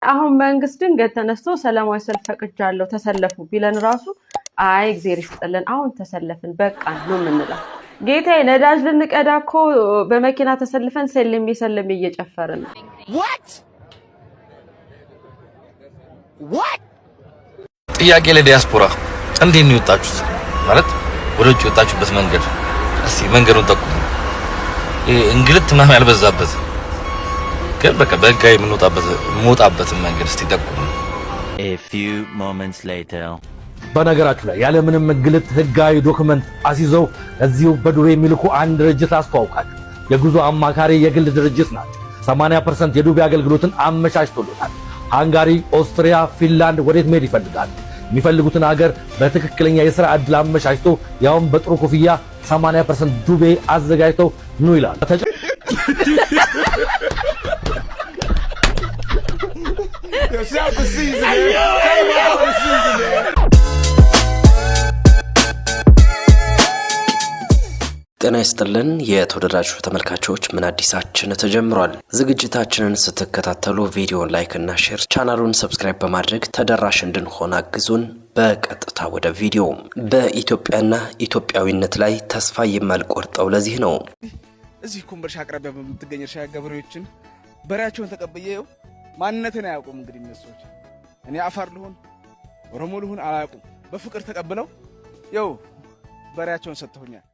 አሁን መንግስት ድንገት ተነስቶ ሰላማዊ ሰልፍ ፈቅጃለሁ ተሰለፉ ቢለን ራሱ አይ እግዚአብሔር ይስጥልን አሁን ተሰለፍን በቃ ነው የምንለው። ጌታዬ ነዳጅ ልንቀዳ እኮ በመኪና ተሰልፈን ሰለም እየጨፈርን ነው። ጥያቄ ለዲያስፖራ እንዴት ነው የወጣችሁት? ማለት ወደ ውጭ የወጣችሁበት መንገድ እስቲ መንገዱን ጠቁሙ። እንግልት ምናምን ያልበዛበት ግን በቃ በህጋዊ የምንወጣበት መንገድ እስቲ ጠቁሙ። A few moments later በነገራችሁ ላይ ያለ ምንም እንግልት ህጋዊ ዶክመንት አስይዘው እዚሁ በዱቤ የሚልኩ አንድ ድርጅት አስተዋውቃችሁ። የጉዞ አማካሪ የግል ድርጅት ናቸው። 80% የዱቤ አገልግሎትን አመቻችቶልናል። ሃንጋሪ፣ ኦስትሪያ፣ ፊንላንድ ወዴት መሄድ ይፈልጋሉ? የሚፈልጉትን ሀገር በትክክለኛ የሥራ ዕድል አመቻችቶ ያውም በጥሩ ክፍያ 80% ዱቤ አዘጋጅተው ኑ ይላል። ጤና ይስጥልን የተወደዳችሁ ተመልካቾች፣ ምን አዲሳችን ተጀምሯል። ዝግጅታችንን ስትከታተሉ ቪዲዮን ላይክ እና ሼር፣ ቻናሉን ሰብስክራይብ በማድረግ ተደራሽ እንድንሆን አግዙን። በቀጥታ ወደ ቪዲዮ። በኢትዮጵያና ኢትዮጵያዊነት ላይ ተስፋ የማልቆርጠው ለዚህ ነው። እዚህ ኮምቦልቻ አቅራቢያ በምትገኝ እርሻ ገበሬዎችን በሬያቸውን ተቀብዬው ማንነትን አያውቁም። እንግዲህ እነሱዎች እኔ አፋር ልሁን ኦሮሞ ልሁን አላውቁም። በፍቅር ተቀብለው ይው በሬያቸውን ሰጥተውኛል።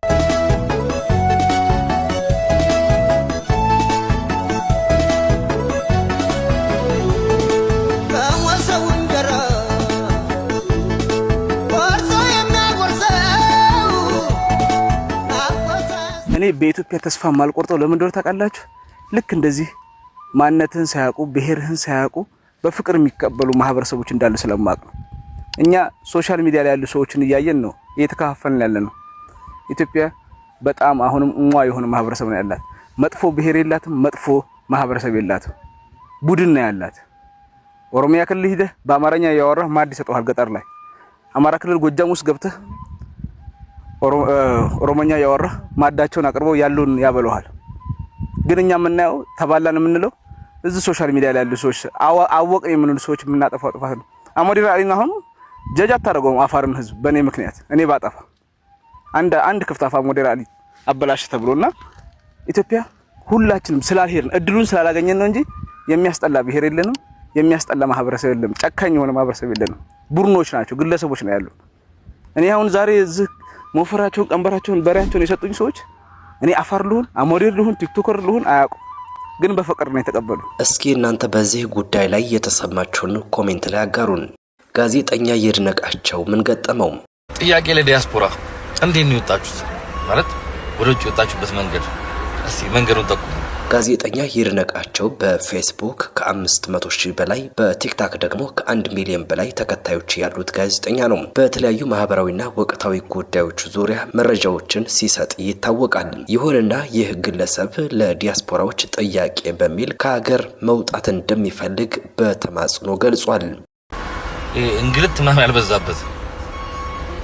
እኔ በኢትዮጵያ ተስፋ ማልቆርጠው ለምን እንደሆነ ታውቃላችሁ? ልክ እንደዚህ ማንነትን ሳያውቁ ብሔርህን ሳያውቁ በፍቅር የሚቀበሉ ማህበረሰቦች እንዳሉ ስለማውቅ ነው። እኛ ሶሻል ሚዲያ ላይ ያሉ ሰዎችን እያየን ነው እየተካፈልን ያለነው። ኢትዮጵያ በጣም አሁንም የሆነ ማህበረሰብ ነው ያላት። መጥፎ ብሔር የላትም፣ መጥፎ ማህበረሰብ የላትም። ቡድን ነው ያላት። ኦሮሚያ ክልል ሄደህ በአማርኛ ያወራህ ማድ ይሰጠዋል። ገጠር ላይ አማራ ክልል ጎጃም ውስጥ ገብተህ ኦሮሞኛ ያወራህ ማዳቸውን አቅርበው ያሉን ያበለዋል። ግን እኛ የምናየው ተባላን የምንለው እዚህ ሶሻል ሚዲያ ላይ ያሉ ሰዎች አወቅን የምንሉ ሰዎች የምናጠፋው ጥፋት ነው። አሞዲራ አሊና አሁን ጀጅ አታደርገውም አፋርን ህዝብ በእኔ ምክንያት እኔ ባጠፋ አንድ ክፍታፋ አሞዲራ አሊ አበላሽ ተብሎና ኢትዮጵያ ሁላችንም ስላልሄድን እድሉን ስላላገኘን ነው እንጂ የሚያስጠላ ብሔር የለንም፣ የሚያስጠላ ማህበረሰብ የለም፣ ጨካኝ የሆነ ማህበረሰብ የለንም። ቡድኖች ናቸው፣ ግለሰቦች ነው ያሉ። እኔ አሁን ዛሬ እዚህ ሞፈራቸውን ቀንበራቸውን በሬያቸውን የሰጡኝ ሰዎች እኔ አፋር ልሁን አሞዲር ልሁን ቲክቶከር ልሁን አያውቁም፣ ግን በፍቅር ነው የተቀበሉ። እስኪ እናንተ በዚህ ጉዳይ ላይ የተሰማችሁን ኮሜንት ላይ አጋሩን። ጋዜጠኛ ይድነቃቸው ምን ገጠመው? ጥያቄ ለዲያስፖራ እንዴት ነው የወጣችሁት? ማለት ወደ ውጭ የወጣችሁበት መንገድ እስቲ መንገዱን ጠቁሙ። ጋዜጠኛ ይድነቃቸው በፌስቡክ ከ500,000 በላይ በቲክታክ ደግሞ ከ1 ሚሊዮን በላይ ተከታዮች ያሉት ጋዜጠኛ ነው። በተለያዩ ማህበራዊና ወቅታዊ ጉዳዮች ዙሪያ መረጃዎችን ሲሰጥ ይታወቃል። ይሁንና ይህ ግለሰብ ለዲያስፖራዎች ጥያቄ በሚል ከሀገር መውጣት እንደሚፈልግ በተማጽኖ ገልጿል። እንግልት ምናምን ያልበዛበት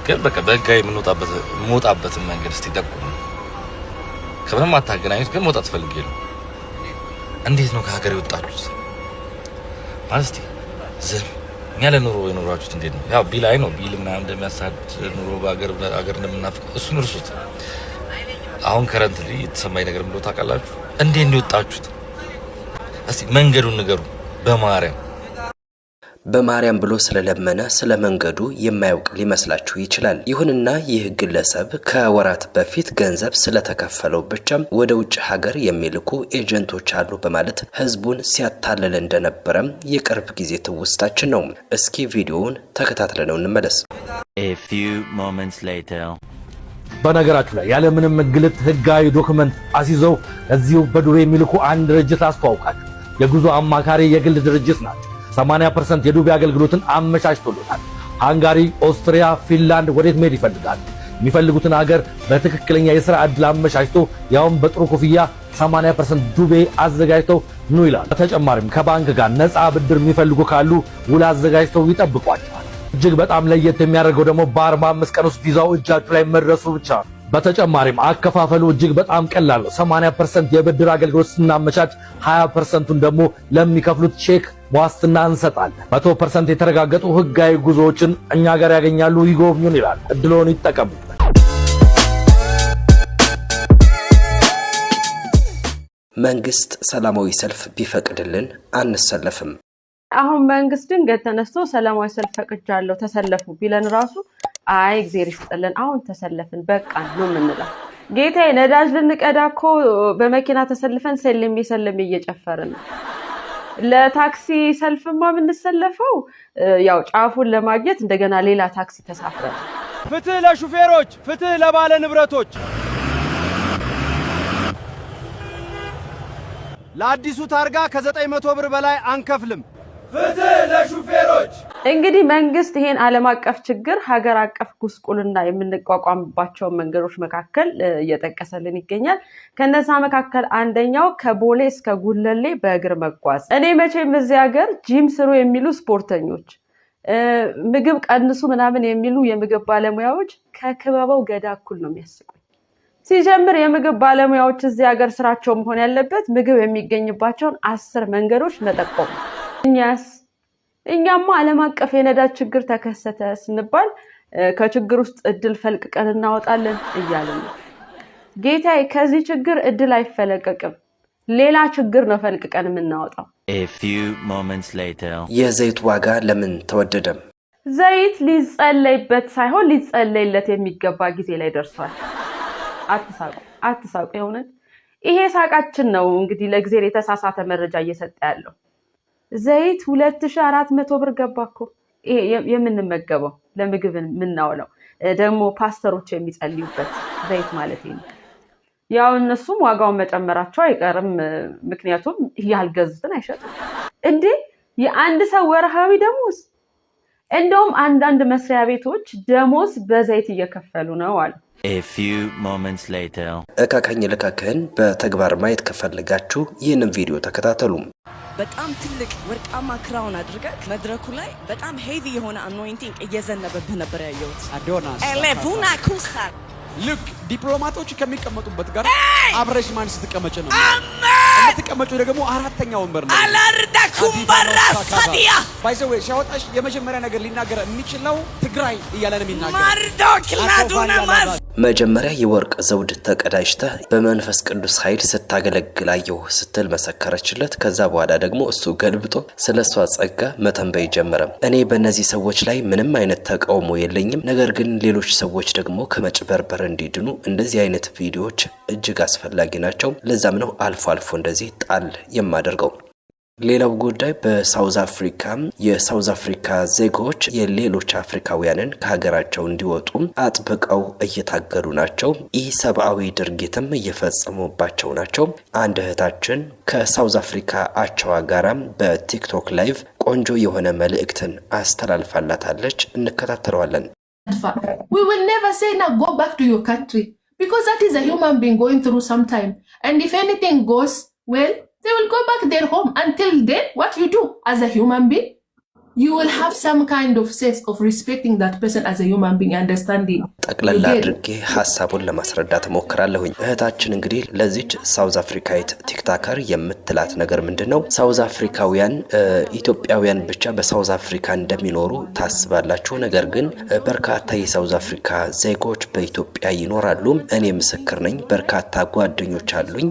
ግን በቃ በህጋዊ የምንወጣበት መንገድ እስቲ ጠቁሙ። ከምንም አታገናኙት፣ ግን መውጣት ፈልጌለሁ። እንዴት ነው ከሀገር የወጣችሁት? ማለት እስቲ ዝም ያለ ኑሮ የኖራችሁት እንዴት ነው? ያው ቢል አይ ነው ቢል ምናምን እንደሚያሳድ ኑሮ በሀገር እንደምናፍቅ እሱን እርሱት። አሁን ከረንትሊ የተሰማኝ ነገር ምንድነው ታውቃላችሁ? እንዴት ነው የወጣችሁት? እስቲ መንገዱን ንገሩ። በማርያም ብሎ ስለለመነ ስለ መንገዱ የማያውቅ ሊመስላችሁ ይችላል። ይሁንና ይህ ግለሰብ ከወራት በፊት ገንዘብ ስለተከፈለው ብቻ ወደ ውጭ ሀገር የሚልኩ ኤጀንቶች አሉ በማለት ህዝቡን ሲያታለል እንደነበረም የቅርብ ጊዜ ትውስታችን ነው። እስኪ ቪዲዮውን ተከታትለነው እንመለስ። A few moments later በነገራችሁ ላይ ያለ ምንም እንግልት ህጋዊ ዶክመንት አስይዘው እዚሁ በዱቤ የሚልኩ አንድ ድርጅት አስተዋውቃችሁ። የጉዞ አማካሪ የግል ድርጅት ናቸው። 80% የዱቤ አገልግሎትን አመቻችቶልናል። ሃንጋሪ፣ ኦስትሪያ፣ ፊንላንድ ወዴት መሄድ ይፈልጋሉ? የሚፈልጉትን ሀገር በትክክለኛ የሥራ ዕድል አመቻችቶ ያውም በጥሩ ክፍያ 80% ዱቤ አዘጋጅተው ኑ ይላል። በተጨማሪም ከባንክ ጋር ነፃ ብድር የሚፈልጉ ካሉ ውል አዘጋጅተው ይጠብቋቸዋል። እጅግ በጣም ለየት የሚያደርገው ደግሞ በ45 ቀን ውስጥ ቪዛው እጃችሁ ላይ መድረሱ ብቻ ነው። በተጨማሪም አከፋፈሉ እጅግ በጣም ቀላል ነው። 80% የብድር አገልግሎት ስናመቻች 20%ን ደግሞ ለሚከፍሉት ቼክ ዋስትና እንሰጣለን። 100% የተረጋገጡ ህጋዊ ጉዞዎችን እኛ ጋር ያገኛሉ። ይጎብኙን ይላል። እድሎን ይጠቀሙ። መንግስት ሰላማዊ ሰልፍ ቢፈቅድልን አንሰለፍም። አሁን መንግስት ድንገት ተነስቶ ሰላማዊ ሰልፍ ፈቅጃለሁ ተሰለፉ ቢለን ራሱ አይ እግዚአብሔር ይስጥልን አሁን ተሰለፍን በቃ ነው የምንለው። ጌታዬ ነዳጅ ልንቀዳ እኮ በመኪና ተሰልፈን ሰለሜ እየጨፈርን ነው። ለታክሲ ሰልፍማ የምንሰለፈው ያው ጫፉን ለማግኘት እንደገና ሌላ ታክሲ ተሳፍረን። ፍትህ ለሹፌሮች፣ ፍትህ ለባለ ንብረቶች። ለአዲሱ ታርጋ ከ900 ብር በላይ አንከፍልም። ፍትህ ለሹፌሮች። እንግዲህ መንግስት ይሄን ዓለም አቀፍ ችግር ሀገር አቀፍ ጉስቁልና የምንቋቋምባቸው መንገዶች መካከል እየጠቀሰልን ይገኛል። ከነዛ መካከል አንደኛው ከቦሌ እስከ ጉለሌ በእግር መጓዝ። እኔ መቼም እዚህ ሀገር ጂም ስሩ የሚሉ ስፖርተኞች፣ ምግብ ቀንሱ ምናምን የሚሉ የምግብ ባለሙያዎች ከክበበው ገዳ እኩል ነው የሚያስቁኝ። ሲጀምር የምግብ ባለሙያዎች እዚህ ሀገር ስራቸው መሆን ያለበት ምግብ የሚገኝባቸውን 10 መንገዶች መጠቆም። እኛማ ዓለም አቀፍ የነዳጅ ችግር ተከሰተ ስንባል ከችግር ውስጥ እድል ፈልቅቀን እናወጣለን እያልን ነው። ጌታዬ ከዚህ ችግር እድል አይፈለቀቅም፣ ሌላ ችግር ነው ፈልቅቀን የምናወጣው። A few moments later. የዘይት ዋጋ ለምን ተወደደም? ዘይት ሊጸለይበት ሳይሆን ሊጸለይለት የሚገባ ጊዜ ላይ ደርሷል። አትሳቁ የሆነን ይሄ ሳቃችን ነው እንግዲህ ለእግዚአብሔር የተሳሳተ መረጃ እየሰጠ ያለው። ዘይት 2400 ብር ገባኮ። ይሄ የምንመገበው ለምግብ የምናውለው ደግሞ ፓስተሮች የሚጸልዩበት ዘይት ማለት ነው። ያው እነሱም ዋጋውን መጨመራቸው አይቀርም፣ ምክንያቱም ያልገዙትን አይሸጡም እንዴ። የአንድ ሰው ወርሃዊ ደሞዝ እንደውም አንዳንድ መስሪያ ቤቶች ደሞዝ በዘይት እየከፈሉ ነው አሉ። A few moments later. እካካኝ ልካክህን በተግባር ማየት ከፈልጋችሁ ይህንን ቪዲዮ ተከታተሉ። በጣም ትልቅ ወርቃማ ክራውን አድርገህ መድረኩ ላይ በጣም ሄቪ የሆነ አኖይንቲንግ እየዘነበብህ ነበር ያየሁት። አዶናስ ኤሌቡና ኩሳር ልክ ዲፕሎማቶች ከሚቀመጡበት ጋር አብረሽ ማን ስትቀመጭ ነው? የምትቀመጪው ደግሞ አራተኛ ወንበር ነው። አላርዳኩም በራሳዲያ ባይዘው ሻወጣሽ የመጀመሪያ ነገር ሊናገር የሚችለው ትግራይ እያለ ነው የሚናገር። ማርዶክላዱና ማስ መጀመሪያ የወርቅ ዘውድ ተቀዳጅተህ በመንፈስ ቅዱስ ኃይል ስታገለግላየው ስትል መሰከረችለት። ከዛ በኋላ ደግሞ እሱ ገልብጦ ስለሷ ጸጋ መተንበይ ጀመረ። እኔ በእነዚህ ሰዎች ላይ ምንም አይነት ተቃውሞ የለኝም። ነገር ግን ሌሎች ሰዎች ደግሞ ከመጭበርበር እንዲድኑ እንደዚህ አይነት ቪዲዮዎች እጅግ አስፈላጊ ናቸው። ለዛም ነው አልፎ አልፎ እንደዚህ ጣል የማደርገው። ሌላው ጉዳይ በሳውዝ አፍሪካ የሳውዝ አፍሪካ ዜጎች የሌሎች አፍሪካውያንን ከሀገራቸው እንዲወጡ አጥብቀው እየታገሉ ናቸው። ኢሰብአዊ ድርጊትም እየፈጸሙባቸው ናቸው። አንድ እህታችን ከሳውዝ አፍሪካ አቻዋ ጋራም በቲክቶክ ላይቭ ቆንጆ የሆነ መልእክትን አስተላልፋላታለች። እንከታተለዋለን። We will never say now go back to your country because that is a human being going through some time, and if anything goes well, they will go back their home. Until then, what you do as a human being, you will have some kind of sense of respecting that person as a human being, understanding. ጠቅላላ አድርጌ ሐሳቡን ለማስረዳት ሞክራለሁኝ። እህታችን እንግዲህ ለዚች ሳውዝ አፍሪካዊት ቲክታከር የምትላት ነገር ምንድነው? ሳውዝ አፍሪካውያን ኢትዮጵያውያን ብቻ በሳውዝ አፍሪካ እንደሚኖሩ ታስባላችሁ። ነገር ግን በርካታ የሳውዝ አፍሪካ ዜጎች በኢትዮጵያ ይኖራሉ። እኔ ምስክር ነኝ። በርካታ ጓደኞች አሉኝ፣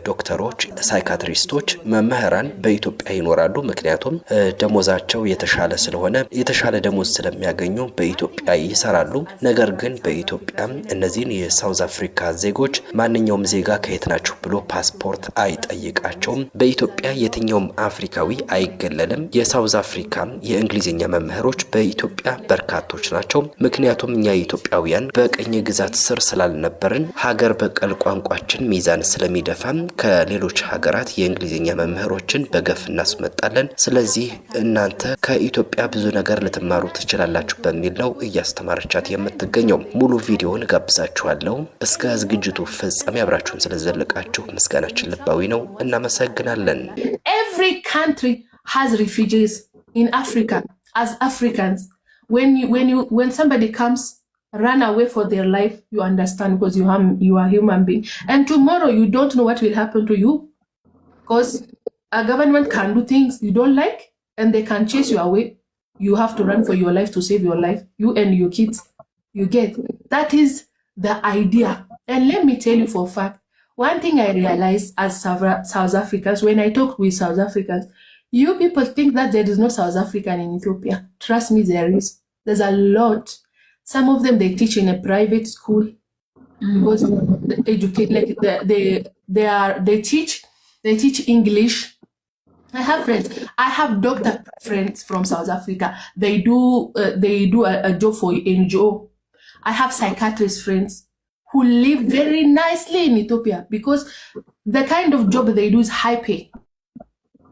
ዶክተሮች፣ ሳይካትሪስቶች፣ መምህራን በኢትዮጵያ ይኖራሉ። ምክንያቱም ደሞዛቸው የተሻለ ስለሆነ የተሻለ ደሞዝ ስለሚያገኙ በኢትዮጵያ ይሰራሉ። ነገር ግን በኢትዮጵያ እነዚህን የሳውዝ አፍሪካ ዜጎች ማንኛውም ዜጋ ከየት ናችሁ ብሎ ፓስፖርት አይጠይቃቸውም። በኢትዮጵያ የትኛውም አፍሪካዊ አይገለልም። የሳውዝ አፍሪካ የእንግሊዝኛ መምህሮች በኢትዮጵያ በርካቶች ናቸው። ምክንያቱም እኛ ኢትዮጵያውያን በቅኝ ግዛት ስር ስላልነበርን ሀገር በቀል ቋንቋችን ሚዛን ስለሚደፋም ከሌሎች ሀገራት የእንግሊዝኛ መምህሮችን በገፍ እናስመጣለን። ስለዚህ እናንተ ከኢትዮጵያ ብዙ ነገር ልትማሩ ትችላላችሁ በሚል ነው እያስተማረቻት የምትገኘው። ሙሉ ቪዲዮውን ጋብዛችኋለሁ። እስከ ዝግጅቱ ፍጻሜ አብራችሁን ስለዘለቃችሁ ምስጋናችን ልባዊ ነው። እናመሰግናለን። Every country has refugees in Africa. As Africans, when somebody comes, run away for their life, you understand, because you are human being, and tomorrow you don't know what will happen to you, because a government can do things you don't like. and they can chase you away, you have to run for your life to save your life, you and your kids. You get, that is the idea. And let me tell you for a fact, one thing I realized as South Africans, when I talk with South Africans, you people think that there is no South African in Ethiopia. Trust me, there is. There's a lot. Some of them, they teach in a private school because they educate, like they teach English. I have friends. I have doctor friends from South Africa. They do a job for NGO. I have psychiatrist friends who live very nicely in Ethiopia because the kind of job they do is high pay.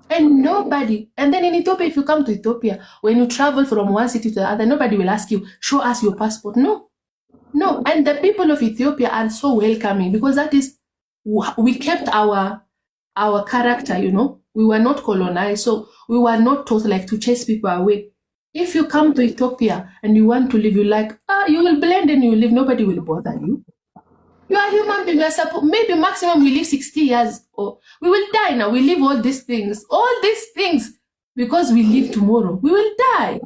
And then in Ethiopia, if you come to Ethiopia, when you travel from one city to the other, nobody will ask you, show us your passport. No. And the people of Ethiopia are so welcoming because that is, we kept our character, you know. We were not colonized, so we were not taught like to chase people away. If you come to Ethiopia and you want to live, you like, you will blend and you live, nobody will bother you. You are human being. Maybe maximum we live 60 years, or we will die now. We live all these things, because we live tomorrow. We will die.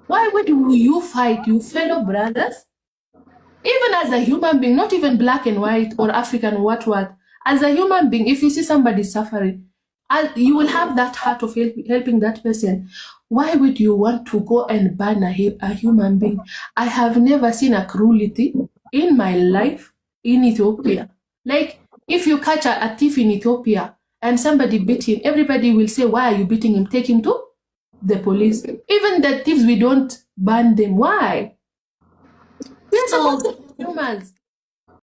Why would you fight, you fellow brothers? Even as a human being, not even black and white or African, what. As a human being, if you see somebody suffering, you will have that heart of helping that person. Why would you want to go and ban a human being? I have never seen a cruelty in my life in Ethiopia. Like, if you catch a thief in Ethiopia and somebody beat him, everybody will say, why are you beating him? Take him to the police. Even the thieves, we don't ban them. Why? We're supposed to be humans.